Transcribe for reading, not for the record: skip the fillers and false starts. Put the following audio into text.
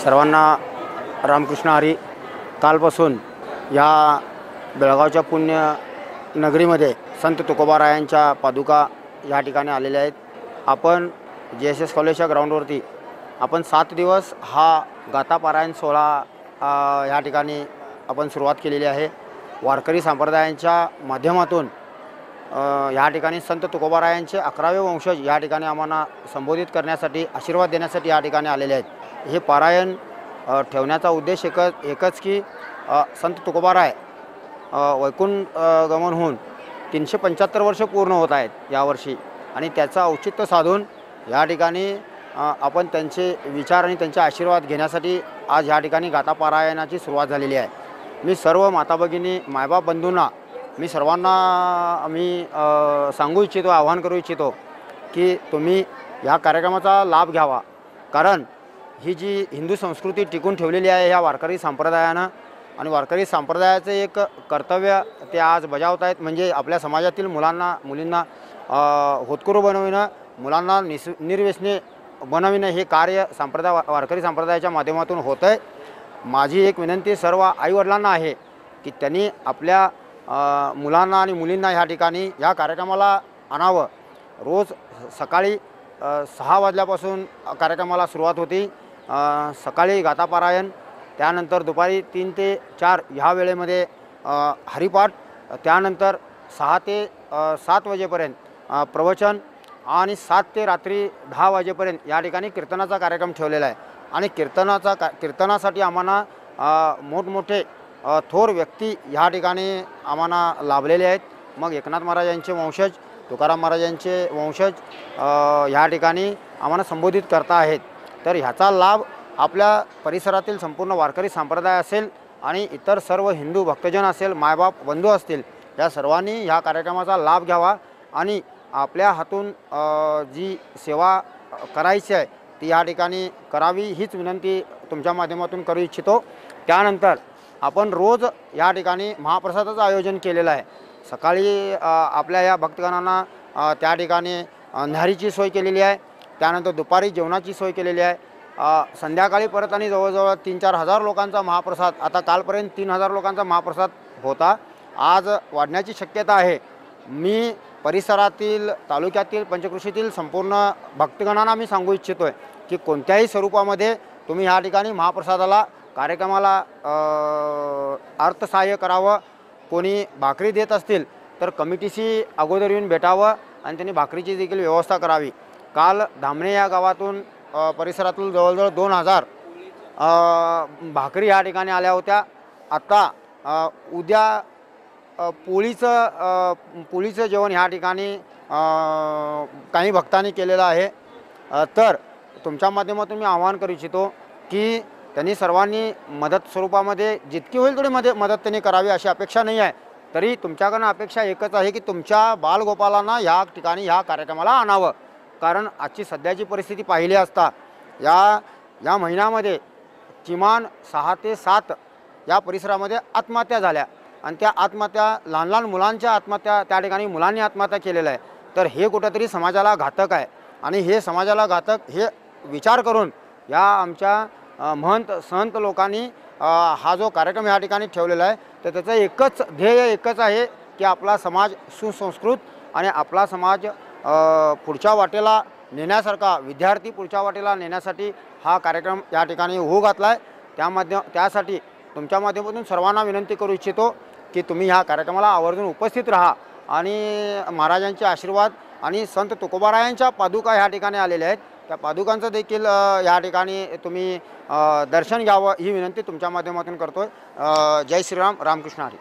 सर्वांना रामकृष्ण हरी। कालपासून या बेळगावच्या पुण्य नगरीमध्ये संत तुकोबारायांच्या पादुका या ठिकाणी आलेल्या आहेत। आपण JSS कॉलेजच्या ग्राउंडवरती आपण 7 दिवस हा गाथा पारायण सोहळा या ठिकाणी आपण सुरुवात केलेली आहे। वारकरी संप्रदायांच्या माध्यमातून या ठिकाणी संत तुकोबारायांचे 11वे वंशज या ठिकाणी आम्हाला संबोधित करण्यासाठी आशीर्वाद देण्यासाठी या ठिकाणी आलेले आहेत। हे पारायण ठेवण्याचा उद्देश एकच की संत तुकोबाराय वैकुंठ गमन होऊन 375 वर्ष पूर्ण होत आहेत यावर्षी, आणि त्याचा औचित्य साधून या ठिकाणी आपण त्यांचे विचार आणि त्यांचे आशीर्वाद घेण्यासाठी आज या ठिकाणी गाथा पारायणाची सुरुवात झालेली आहे। मी सर्व माता भगिनी मायबाप बंधूंना मी सर्वांना सांगू इच्छितो, आवाहन करू इच्छितो की तुम्ही या कार्यक्रमाचा लाभ घ्यावा। कारण ही जी हिंदू संस्कृती टिकून ठेवलेली आहे ह्या वारकरी संप्रदायानं, आणि वारकरी संप्रदायाचं एक कर्तव्य ते आज बजावत आहेत, म्हणजे आपल्या समाजातील मुलींना होतकरू बनविणं, मुलांना निर्व्यसनी बनविणं हे कार्य वारकरी संप्रदायाच्या माध्यमातून होतं आहे। माझी एक विनंती सर्व आईवडिलांना आहे की त्यांनी आपल्या मुलांना आणि मुलींना ह्या ठिकाणी या कार्यक्रमाला आणावं। रोज सकाळी 6 वाजल्यापासून कार्यक्रमाला सुरुवात होती। सकाळी गाथा पारायण, त्यानंतर दुपारी 3 ते 4 ह्या वेळेमध्ये हरिपाठ, त्यानंतर 6 ते 7 वाजेपर्यंत प्रवचन, आणि 7 ते रात्री 10 वाजेपर्यंत या ठिकाणी कीर्तनाचा कार्यक्रम ठेवलेला आहे। आणि कीर्तनासाठी आम्हाला मोठमोठे थोर व्यक्ती ह्या ठिकाणी आम्हाला लाभलेले आहेत। मग एकनाथ महाराज यांचे वंशज, तुकाराम महाराजांचे वंशज ह्या ठिकाणी आम्हाला संबोधित करता आहेत। तर ह्याचा लाभ आपल्या परिसरातील संपूर्ण वारकरी संप्रदाय असेल आणि इतर सर्व हिंदू भक्तजन असेल, मायबाप बंधू असतील, या सर्वांनी ह्या कार्यक्रमाचा लाभ घ्यावा आणि आपल्या हातून जी सेवा करायची आहे ती या ठिकाणी करावी, हीच विनंती तुमच्या माध्यमातून करू इच्छितो। त्यानंतर आपण रोज या ठिकाणी महाप्रसादाचं आयोजन केलेलं आहे। सकाळी आपल्या या भक्तगणांना त्या ठिकाणी न्याहारीची सोय केलेली आहे, त्यानंतर दुपारी जेवणाची सोय केलेली आहे, संध्याकाळी परत आणि जवळजवळ 3-4 हजार लोकांचा महाप्रसाद, आता कालपर्यंत 3000 लोकांचा महाप्रसाद होता, आज वाढण्याची शक्यता आहे। मी परिसरातील, तालुक्यातील, पंचक्रोशीतील संपूर्ण भक्तगणांना मी सांगू इच्छितो आहे की कोणत्याही स्वरूपामध्ये तुम्ही ह्या ठिकाणी महाप्रसादाला कार्यक्रमाला अर्थसहाय्य करावं। कोणी भाकरी देत असतील तर कमिटीशी अगोदर येऊन भेटावं आणि त्यांनी भाकरीची देखील व्यवस्था करावी। काल धामणे या गावातून परिसरातून जवळजवळ 2000 भाकरी या ठिकाणी आल्या होत्या। आता उद्या पोळीचं जेवण ह्या ठिकाणी काही भक्तांनी केलेलं आहे। तर तुमच्या माध्यमातून मी आवाहन करू इच्छितो की त्यांनी सर्वांनी मदत स्वरूपामध्ये जितकी होईल तेवढी मदत त्यांनी करावी, अशी अपेक्षा नाही आहे। तरी तुमच्याकडनं अपेक्षा एकच आहे की तुमच्या बालगोपालांना ह्या ठिकाणी ह्या कार्यक्रमाला आणावं। कारण आजची सध्याची परिस्थिती पाहिली असता या महिन्यामध्ये किमान 6 ते 7 या परिसरामध्ये आत्महत्या झाल्या, आणि त्या आत्महत्या लहान मुलांच्या आत्महत्या त्या ठिकाणी मुलांनी आत्महत्या केलेलं आहे। तर हे कुठंतरी समाजाला घातक आहे, आणि हे समाजाला घातक हे विचार करून या आमच्या महंत संत लोकांनी हा जो कार्यक्रम या ठिकाणी ठेवलेला आहे, तर त्याचं एकच ध्येय एकच आहे की आपला समाज सुसंस्कृत आणि आपला समाज पुढच्या वाटेला नेण्यासारखा, विद्यार्थी पुढच्या वाटेला नेण्यासाठी हा कार्यक्रम या ठिकाणी होऊ घातला आहे। त्यासाठी तुमच्या माध्यमातून सर्वांना विनंती करू इच्छितो की तुम्ही ह्या कार्यक्रमाला आवर्जून उपस्थित राहा, आणि महाराजांचे आशीर्वाद आणि संत तुकोबारायांच्या पादुका ह्या ठिकाणी आलेल्या आहेत, त्या पादुकांचं देखील या ठिकाणी तुम्ही दर्शन घ्यावं ही विनंती तुमच्या माध्यमातून करतोय। जय श्रीराम, रामकृष्ण हरी।